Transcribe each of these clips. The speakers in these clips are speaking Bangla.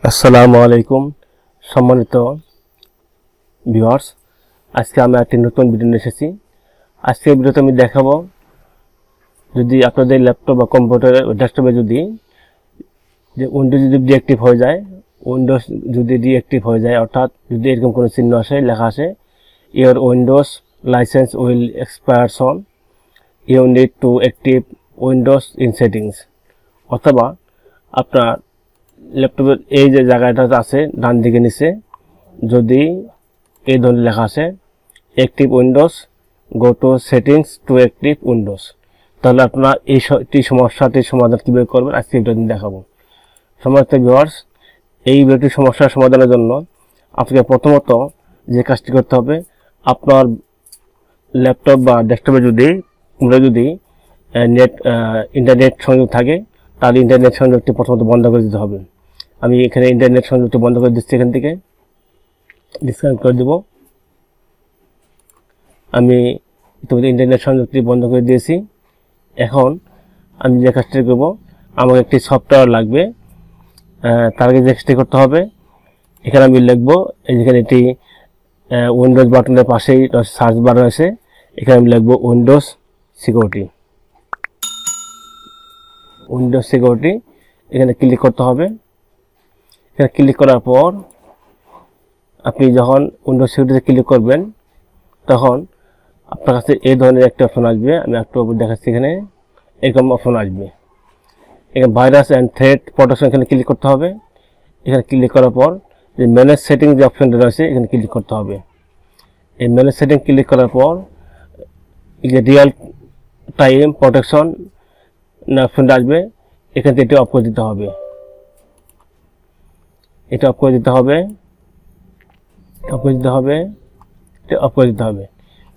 আসসালামু আলাইকুম সম্মানিত ভিউয়ার্স, আজকে আমি একটি নতুন ভিডিও নিয়ে এসেছি। আজকের ভিডিওতে আমি দেখাবো যদি আপনাদের ল্যাপটপ বা কম্পিউটারে ডেস্কটপে যদি উইন্ডোজ যদি ডিঅ্যাক্টিভ হয়ে যায়, অর্থাৎ যদি এরকম কোনো চিহ্ন আসে, লেখা আসে your Windows license will expire soon, you need to active Windows in settings, অথবা আপনার ল্যাপটপের এই যে জায়গাটা আছে ডান দিকে নিচে যদি এই ধরনের লেখা আসে active Windows, go to settings to active Windows, তাহলে আপনারা এই সমস্যাটির সমাধান কীভাবে করবেন আজকে ভিডিও দেখাবো। সমস্ত ভিউয়ার্স, এই ভিডিওটির সমস্যার সমাধানের জন্য আপনাকে প্রথমত যে কাজটি করতে হবে, আপনার ল্যাপটপ বা ডেস্কটপে যদি ইন্টারনেট সংযোগ থাকে তাহলে ইন্টারনেট সংযোগটি প্রথমত বন্ধ করে দিতে হবে। আমি এখানে ইন্টারনেট সংযোগটি বন্ধ করে দিচ্ছি, এখান থেকে ডিসকানেক্ট করে দেব। আমি ইতিমধ্যে ইন্টারনেট সংযোগটি বন্ধ করে দিয়েছি। এখন আমি যে কাজটি করব, আমাকে একটি সফটওয়্যার লাগবে। তার আগে যে কাজটি করতে হবে, এখানে আমি লিখব, যেখানে একটি উইন্ডোজ বাটনের পাশেই সার্চ বার আছে, এখানে আমি লিখব উইন্ডোজ সিকিউরিটি। এখানে ক্লিক করতে হবে। এখানে ক্লিক করার পর আপনি যখন উইন্ডোজ সিকিউরিটিতে ক্লিক করবেন তখন আপনার কাছে এই ধরনের একটা অপশন আসবে। আমি একটু দেখাচ্ছি, এখানে এরকম অপশন আসবে। এখানে ভাইরাস অ্যান্ড থ্রেট প্রোটেকশন এখানে ক্লিক করতে হবে। এখানে ক্লিক করার পর যে ম্যানেজ সেটিং যে অপশনটা রয়েছে এখানে ক্লিক করতে হবে। এই ম্যানেজ সেটিং ক্লিক করার পর এই যে রিয়েল টাইম প্রোটেকশন অপশনটা আসবে, এখান থেকে এটি অফ করে দিতে হবে। এটা অফ করে দিতে হবে,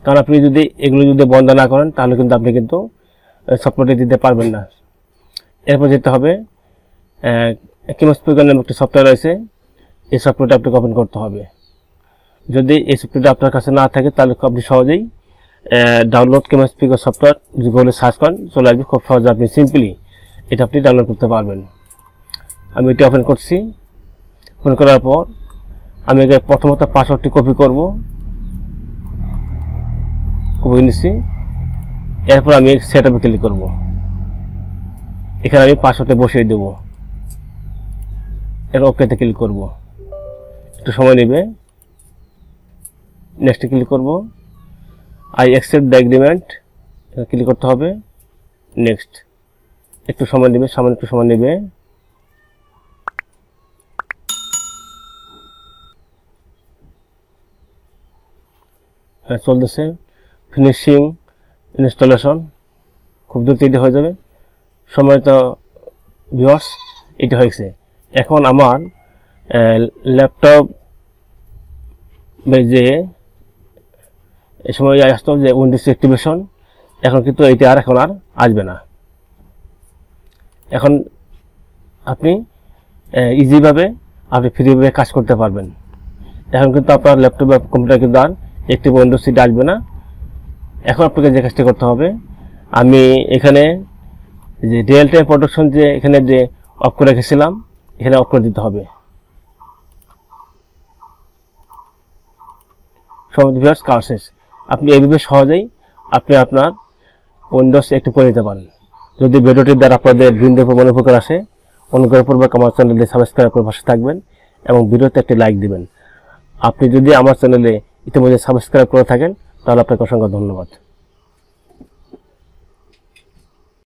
কারণ আপনি যদি এগুলো বন্ধ না করেন তাহলে কিন্তু আপনি সফটওয়্যারটি দিতে পারবেন না। এরপর যেতে হবে কেমোস্পিকার নামে একটা সফটওয়্যার রয়েছে, এই সফটওয়্যারটা আপনাকে ওপেন করতে হবে। যদি এই সফটওয়্যারটা আপনার কাছে না থাকে তাহলে আপনি সহজেই ডাউনলোড কেমোস্পিকার সফটওয়্যার যদি গুগলে সার্চ করেন চলে আসবে, খুব সহজে আপনি সিম্পলি এটা আপনি ডাউনলোড করতে পারবেন। আমি এটি ওপেন করছি। ওপেন করার পর আমি প্রথমত পাসওয়ার্ডটি কপি নিচ্ছি। এরপর আমি সেটআপে ক্লিক করব। এখানে আমি পাসওয়ার্ডটা বসিয়ে দেব। এর ওকেতে ক্লিক করব, একটু সময় নেবে। নেক্সটে ক্লিক করব। I accept the agreement click করতে হবে। নেক্সট, একটু সময় নেবে, সামান্য একটু সময় নেবে। চলতেছে ফিনিশিং ইনস্টলেশন, খুব দ্রুত এটি হয়ে যাবে। সম্মানিত ভিউয়ার্স, এটি হয়েছে। এখন আমার ল্যাপটপ যে এই সময় আসতো যে উইন্ডোজ অ্যাক্টিভেশন, এখন কিন্তু এটি এখন আর আসবে না। এখন আপনি ইজিভাবে আপনি ফ্রিভাবে কাজ করতে পারবেন। এখন কিন্তু আপনার ল্যাপটপ বা কম্পিউটার কিন্তু আর একটি উইন্ডোজ সিটি আসবে না। এখন আপনাকে যে কাজটি করতে হবে, আমি এখানে যে রিয়েল টাইম প্রোটেকশন যে এখানে যে অফ করে রেখেছিলাম, এখানে অফ করে দিতে হবে। ভিউয়ার্স, কাজ শেষ। আপনি এইভাবে সহজেই আপনি আপনার উইন্ডোজ অ্যাক্টিভ করে নিতে পারেন। যদি ভিডিওটির দ্বারা আপনাদের বৃন্দের মনে উপকার আসে, অনুগ্রহপূর্বক আমার চ্যানেলটি সাবস্ক্রাইব করে পাশে থাকবেন এবং ভিডিওতে একটি লাইক দিবেন। আপনি যদি আমার চ্যানেলে ইতিমধ্যে সাবস্ক্রাইব করে থাকেন তাহলে আপনাকে অসংখ্য ধন্যবাদ।